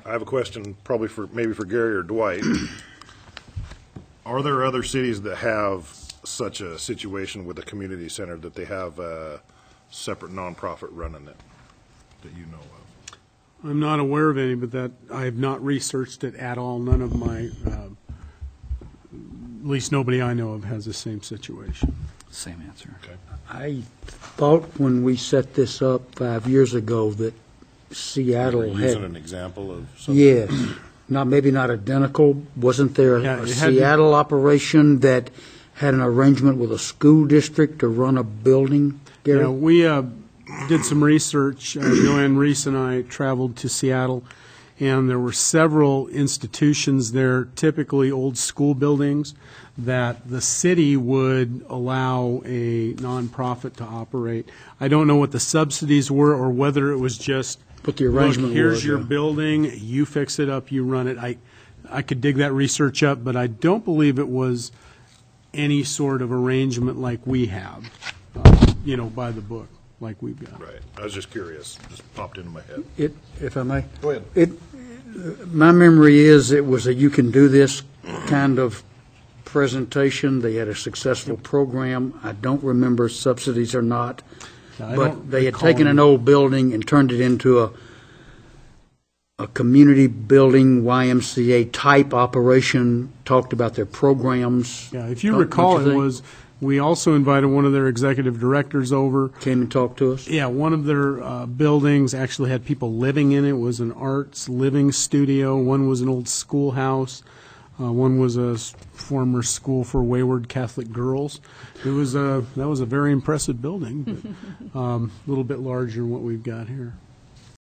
I have a question probably maybe for Gary or Dwight. Are there other cities that have such a situation with a community center that they have a separate nonprofit running it that you know of? I'm not aware of any, but that I have not researched it at all. None of my, at least nobody I know of has the same situation. Same answer. Okay. I thought when we set this up 5 years ago that Seattle Are you had. using an example of something? Yes, maybe not identical. Wasn't there Yeah, a it had- Seattle operation that had an arrangement with a school district to run a building, Gary? Yeah, we did some research. Joanne Reese and I traveled to Seattle, and there were several institutions there, typically old school buildings, that the city would allow a nonprofit to operate. I don't know what the subsidies were or whether it was just, What the arrangement look, here's was, your yeah. building, you fix it up, you run it. I could dig that research up, but I don't believe it was any sort of arrangement like we have, by the book, like we've got. Right. I was just curious. Just popped into my head. If I may? Go ahead. My memory is it was a you can do this kind of presentation. They had a successful program. I don't remember subsidies or not, I but don't they had recall taken an any. old building and turned it into a community building, YMCA type operation, talked about their programs. Yeah, if you Don't recall, you it think? was, we also invited one of their executive directors over. Came and talked to us. Yeah, one of their buildings actually had people living in it. It was an arts living studio. One was an old schoolhouse. One was a former school for wayward Catholic girls. That was a very impressive building, but a little bit larger than what we've got here.